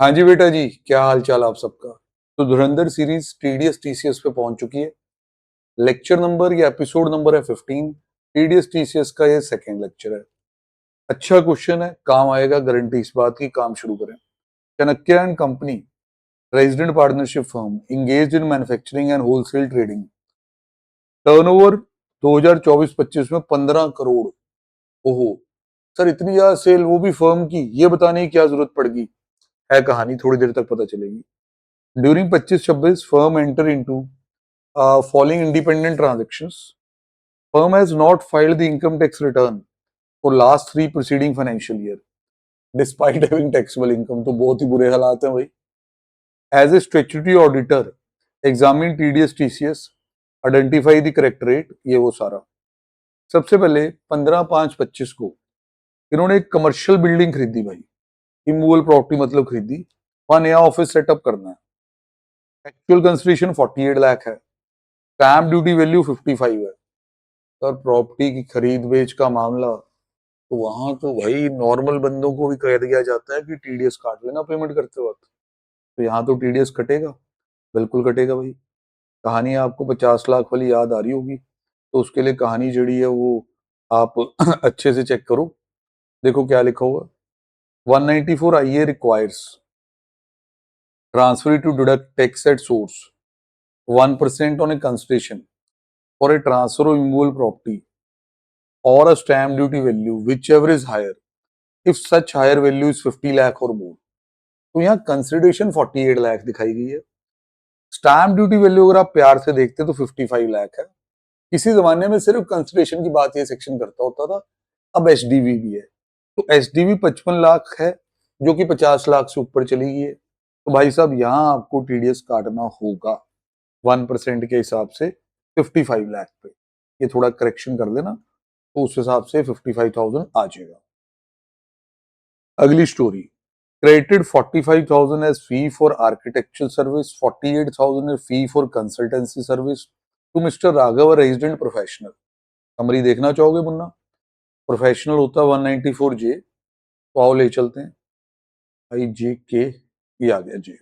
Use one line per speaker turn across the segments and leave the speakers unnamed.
हाँ जी बेटा जी, क्या हाल चाल आप सबका। तो धुरंधर सीरीज टीडीएस टीसीएस पे पहुंच चुकी है। लेक्चर नंबर या एपिसोड नंबर है 15। टीडीएस टीसीएस का ये सेकंड लेक्चर है। अच्छा क्वेश्चन है, काम आएगा, गारंटी इस बात की। काम शुरू करें। Chanakya and company, resident partnership firm, engaged in manufacturing and wholesale trading. Turnover 2024-25 में 15 करोड़। ओहो सर, इतनी ज्यादा सेल, वो भी फर्म की, ये बताने की क्या जरूरत पड़गी। है कहानी, थोड़ी देर तक पता चलेगी। During 25-26 firm enter into following independent transactions. Firm has not filed the income tax return for last 3 preceding financial year despite having taxable income। तो बहुत ही बुरे हालात हैं भाई। As a statutory auditor examine TDS TCS, identify the correct rate, ये वो सारा। सबसे पहले 15/5/25 को इन्होंने एक कमर्शियल बिल्डिंग खरीदी भाई। इमूवेबल प्रॉपर्टी मतलब खरीदी, वहां नया ऑफिस सेटअप करना है। एक्चुअल कंसिडरेशन 48 लाख है। स्टैम्प ड्यूटी वैल्यू 55 है। और प्रॉपर्टी की खरीद बेच का मामला, तो वहां तो भाई नॉर्मल बंदों को भी कह दिया जाता है कि टीडीएस काट लेना पेमेंट करते वक्त। तो यहाँ तो टीडीएस कटेगा, बिल्कुल कटेगा भाई। कहानी आपको 50 लाख वाली याद आ रही होगी, तो उसके लिए कहानी जड़ी है वो आप अच्छे से चेक करो। देखो क्या लिखा हुआ। 194 IA requires transfer to deduct tax at source 1% on a consideration for a transfer of immovable property or a stamp duty value whichever is higher if such higher value is 50 lakh or more। तो यहाँ consideration 48 lakh दिखाई गई है। Stamp duty value अगर आप प्यार से देखते तो 55 लाख है। किसी जमाने में सिर्फ कंसिडरेशन की बात ये सेक्शन करता होता था, अब एचडीवी भी है। तो एचडीवी 55 लाख है, जो कि 50 लाख से ऊपर चली गई है। तो भाई साहब यहाँ आपको टीडीएस काटना होगा 1% के हिसाब से 55 लाख पे। ये थोड़ा करेक्शन कर देना, तो उस हिसाब से 55,000 आ जाएगा। अगली story. credited 45,000 as fee for architectural service, 48,000 as fee for consultancy service to Mr. Raghav, a resident professional। Summary देखना चाहोगे मुन्ना? प्रोफेशनल होता है 194J। तो आओ ले चलते हैं। IJK, ये आ गया जे।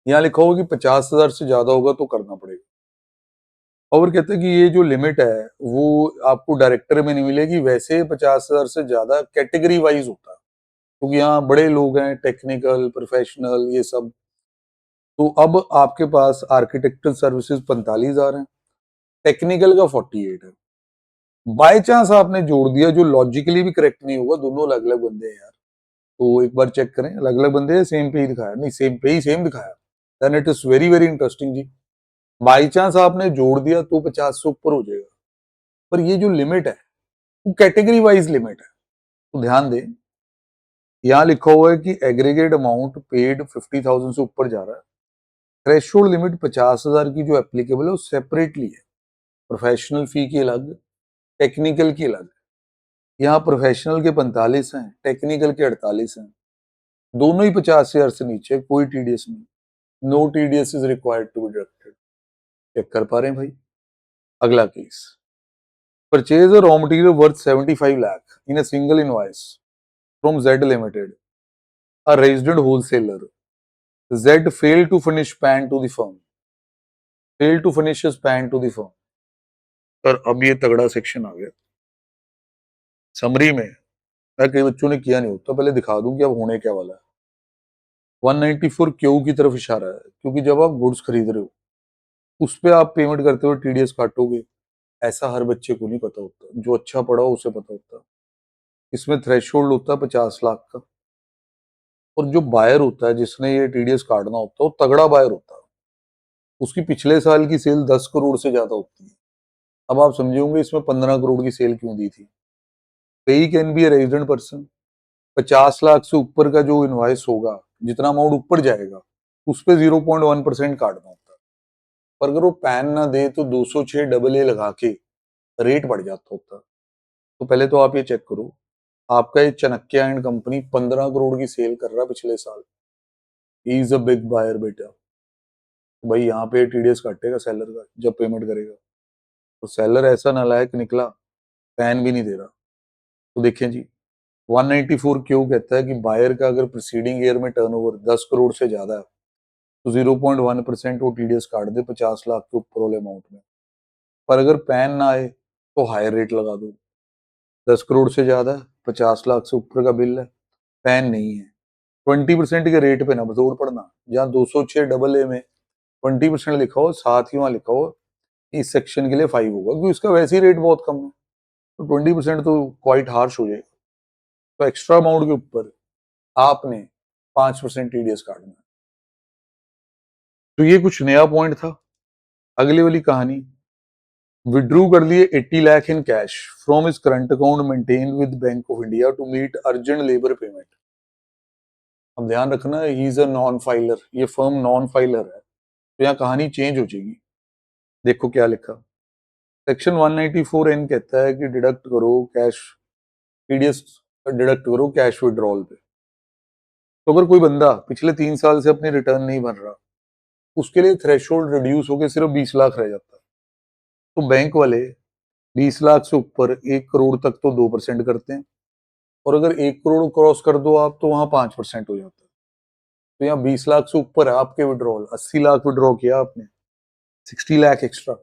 यहाँ लिखा होगा कि 50,000 से ज्यादा होगा तो करना पड़ेगा। और कहते हैं कि ये जो लिमिट है वो आपको डायरेक्टर में नहीं मिलेगी, वैसे 50,000 से ज्यादा कैटेगरी वाइज होता है, क्योंकि यहाँ बड़े लोग हैं, टेक्निकल प्रोफेशनल ये सब। तो अब आपके पास आर्किटेक्चरल सर्विसेज 45,000 है, टेक्निकल का 48 है। बाय चांस आपने जोड़ दिया, जो लॉजिकली भी करेक्ट नहीं होगा, दोनों अलग अलग बंदे हैं यार। तो एक बार चेक करें, अलग अलग बंदे हैं, सेम पे ही दिखाया नहीं, सेम पे ही सेम दिखाया। Then it is very very interesting जी। बाई चांस आपने जोड़ दिया तो 50 से ऊपर हो जाएगा, पर ये जो लिमिट है वो कैटेगरी वाइज लिमिट है। तो ध्यान दें, यहाँ लिखा हुआ है कि एग्रीगेट अमाउंट पेड 50,000 से ऊपर जा रहा है। थ्रेशोल्ड लिमिट 50,000 की जो एप्लीकेबल है वो सेपरेटली है। प्रोफेशनल फी की अलग, टेक्निकल की अलग। यहाँ प्रोफेशनल के 45 हैं, टेक्निकल के 48 हैं। दोनों ही 50,000 से नीचे, कोई टीडीएस नहीं। No TDS is required to be deducted. Check कर पा रहे हैं भाई। अगला केस। Purchase raw material worth 75 lakh in a single invoice from Z limited, a resident wholesaler. Z failed to furnish PAN to the firm, failed to furnish PAN to the firm. पर अब ये तगड़ा सेक्शन आ गया। समरी में मैं, कई बच्चों ने किया नहीं होता, पहले दिखा दूं कि अब होने क्या वाला है। 194 क्यू की तरफ इशारा है, क्योंकि जब आप गुड्स खरीद रहे हो उस पे आप पेमेंट करते हुए टीडीएस काटोगे, ऐसा हर बच्चे को नहीं पता होता। जो अच्छा पढ़ा हो उसे पता होता। इसमें थ्रेशोल्ड होता है 50 लाख का, और जो बायर होता है जिसने ये टीडीएस काटना होता है वो तगड़ा बायर होता है। उसकी पिछले साल की सेल 10 करोड़ से ज्यादा होती है। अब आप समझे होंगे इसमें 15 करोड़ की सेल क्यों दी थी। पे can be a resident person. 50 lakh से ऊपर का जो इनवॉइस होगा, जितना अमाउंट ऊपर जाएगा, उस पे 0.1% काटना होता है। पर अगर वो पैन ना दे तो 206 डबल ए लगा के रेट बढ़ जाता होता। तो पहले तो आप ये चेक करो, आपका ये चाणक्य एंड कंपनी 15 करोड़ की सेल कर रहा है पिछले साल। He is a big buyer बेटा। तो भाई यहाँ पे टीडीएस काटेगा सेलर का जब पेमेंट करेगा। तो सेलर ऐसा नालायक निकला, पैन भी नहीं दे रहा। तो देखें जी, 194 क्यों कहता है कि बायर का अगर प्रीसीडिंग ईयर में टर्नओवर 10 करोड़ से ज्यादा है तो 0.1% वो टीडीएस काट दे 50 लाख के ऊपर वाले अमाउंट में। पर अगर पैन ना आए तो हायर रेट लगा दो। 10 करोड़ से ज्यादा है, 50 लाख से ऊपर का बिल है, पैन नहीं है, 20% के रेट पे ना जोर पड़ना। जहाँ 206 डबल ए में 20% लिखा हो, साथ ही वहां लिखा हो इस सेक्शन के लिए 5 होगा, क्योंकि इसका वैसे ही रेट बहुत कम है, तो 20% तो क्वाइट हार्श हो जाएगा। तो एक्स्ट्रा अमाउंट के ऊपर आपने 5% टीडीएस काटना है। तो ये कुछ नया पॉइंट था। अगली वाली कहानी, विड्रू कर लिए 80 lakh in cash from his current account maintain with Bank of India to meet urgent labour payment. अब ध्यान रखना, he is a non filer, ये फर्म नॉन फाइलर है, तो यहाँ कहानी चेंज हो जाएगी। देखो क्या लिखा, सेक्शन 194 एन कहता है कि डिडक्ट करो कैश, टीडीएस डिडक्ट करो कैश विड्रॉल पे। तो अगर कोई बंदा पिछले 3 साल से अपनी रिटर्न नहीं भर रहा, उसके लिए थ्रेशोल्ड रिड्यूस होकर सिर्फ 20 लाख रह जाता है। तो बैंक वाले 20 लाख से ऊपर 1 करोड़ तक तो 2% करते हैं, और अगर 1 करोड़ क्रॉस कर दो आप तो वहां 5% हो जाता है। तो यहाँ 20 लाख से ऊपर है आपके विड्रॉल, 80 लाख विड्रॉ किया आपने, 60 लाख एक्स्ट्रा,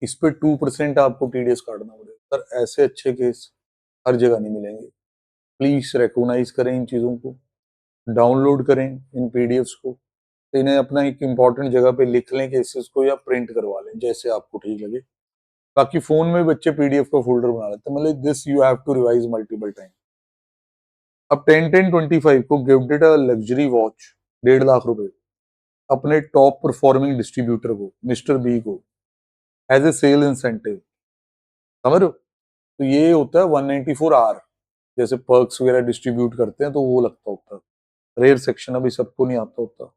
इस पे 2% आपको टीडीएस काटना पड़ेगा। पर ऐसे अच्छे केस हर जगह नहीं मिलेंगे। प्लीज रिकॉग्नाइज करें इन चीजों को, डाउनलोड करें इन पीडीएफ्स को, तो इन्हें अपना एक इंपॉर्टेंट जगह पे लिख लें केसेस को, या प्रिंट करवा लें जैसे आपको ठीक लगे। बाकी फोन में बच्चे पीडीएफ का फोल्डर बना लेते हैं, मतलब this you have to revise multiple time. अब 10-10-25 को gifted a luxury watch 1.5 lakh रुपए अपने टॉप परफॉर्मिंग डिस्ट्रीब्यूटर को, मिस्टर बी को, एज ए सेल इंसेंटिव। समझ रहे हो? तो ये होता है 194 आर, जैसे पर्क्स वगैरह डिस्ट्रीब्यूट करते हैं तो वो लगता होता है। रेयर सेक्शन अभी सबको नहीं आता होता।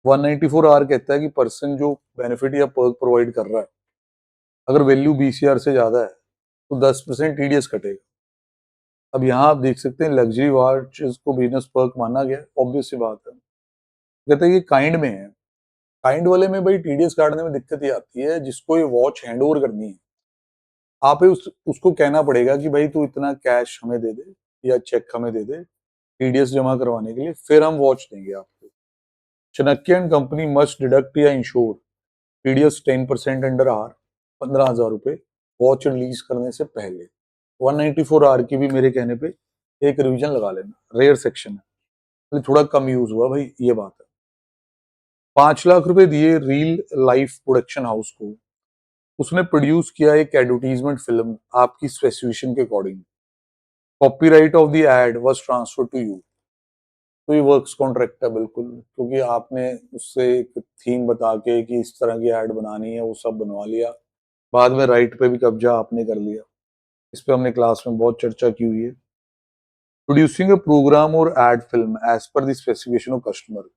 194 आर कहता है कि पर्सन जो बेनिफिट या पर्क प्रोवाइड कर रहा है, अगर वैल्यू बीसीआर से ज्यादा है तो 10% टीडीएस कटेगा। अब यहाँ आप देख सकते हैं लग्जरी वॉचेस को बिजनेस पर्क माना गया, ऑब्वियस सी बात है। कहते हैं ये काइंड में है, काइंड वाले में भाई टीडीएस काटने में दिक्कत ये आती है, जिसको ये वॉच हैंड ओवर करनी है, आप उसको कहना पड़ेगा कि भाई तू इतना कैश हमें दे दे या चेक हमें दे दे टीडीएस जमा करवाने के लिए, फिर हम वॉच देंगे आपको। Chanakya and company must deduct या इंश्योर टीडीएस 10% अंडर आर, 15,000 रुपए वॉच रिलीज करने से पहले। 194 आर की भी मेरे कहने पे एक रिवीजन लगा लेना, रेयर सेक्शन है, थोड़ा कम यूज हुआ भाई, ये बात है। 5 लाख रुपए दिए रील लाइफ प्रोडक्शन हाउस को, उसने प्रोड्यूस किया एक एडवर्टीजमेंट फिल्म आपकी स्पेसिफिकेशन के according, copyright of the ad was transfer to you. तो ये वर्क्स कॉन्ट्रैक्ट है बिल्कुल, क्योंकि आपने उससे एक थीम बता के कि इस तरह की एड बनानी है वो सब बनवा लिया, बाद में राइट पे भी कब्जा आपने कर लिया। इस पे हमने क्लास में बहुत चर्चा की हुई है। प्रोड्यूसिंग अ प्रोग्राम और ad film as per the specification of customer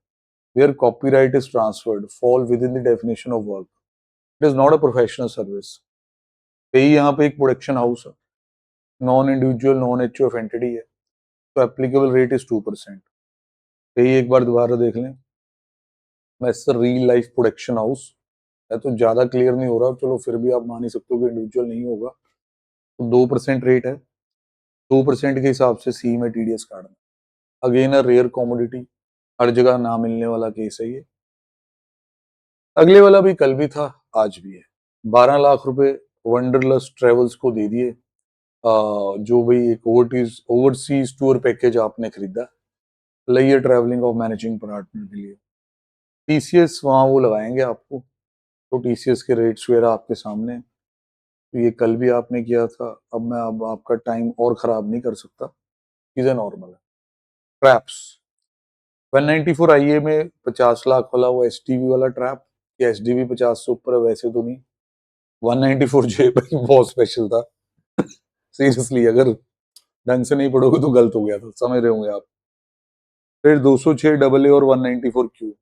where copyright is transferred fall within the definition of work, it is not a professional service. यही यहाँ पे एक प्रोडक्शन हाउस है, non individual non HUF entity है, तो applicable rate is 2%। यही एक बार दोबारा देख लें, master real life production house है, तो ज्यादा क्लियर नहीं हो रहा, चलो फिर भी आप मान ही सकते हो कि इंडिविजुअल नहीं होगा। तो 2% रेट है, 2% के हिसाब से सी में टीडीएस काटना। अगेन अ रेयर कॉमोडिटी, हर जगह ना मिलने वाला केस है ये। अगले वाला भी कल भी था, आज भी है। 12 लाख रुपए वंडरलस्ट ट्रेवल्स को दे दिए, जो भाई एक ओवरसीज टूर पैकेज आपने खरीदा, लइए ट्रैवलिंग और मैनेजिंग पार्टनर के लिए। टीसीएस वहां वो लगाएंगे आपको, तो टीसीएस के रेट्स वगैरह आपके सामने। तो ये कल भी आपने किया था, अब मैं अब आपका टाइम और खराब नहीं कर सकता, चीजें नॉर्मल है। ट्रैप्स 194 आईए में 50 लाख वाला वो एसटीवी वाला ट्रैप, या एसडीवी 50 से ऊपर है वैसे तो नहीं। 194 जे भाई बहुत स्पेशल था, सीरियसली अगर ढंग से नहीं पढ़ोगे तो गलत हो गया था, समझ रहे होंगे आप। फिर 206 डबल ए और 194 क्यू,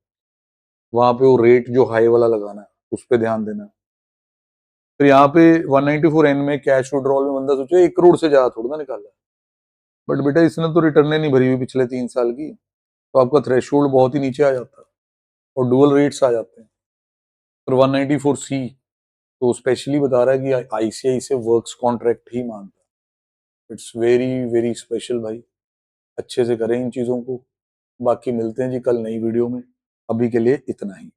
वहां पे वो रेट जो हाई वाला लगाना है उस पर ध्यान देना है। फिर यहाँ पे 194 एन में कैश विड्रॉल में बंदा सोचे 1 करोड़ से ज्यादा थोड़ा ना निकाला, बट बेटा इसने तो रिटर्न नहीं भरी हुई पिछले 3 साल की, तो आपका थ्रेशोल्ड बहुत ही नीचे आ जाता है और डुअल रेट्स आ जाते हैं। फिर 194 सी तो स्पेशली बता रहा है कि आईसीआई से वर्क्स कॉन्ट्रैक्ट ही मानता है, इट्स वेरी वेरी स्पेशल भाई। अच्छे से करें इन चीजों को। बाकी मिलते हैं जी कल नई वीडियो में। अभी के लिए इतना ही।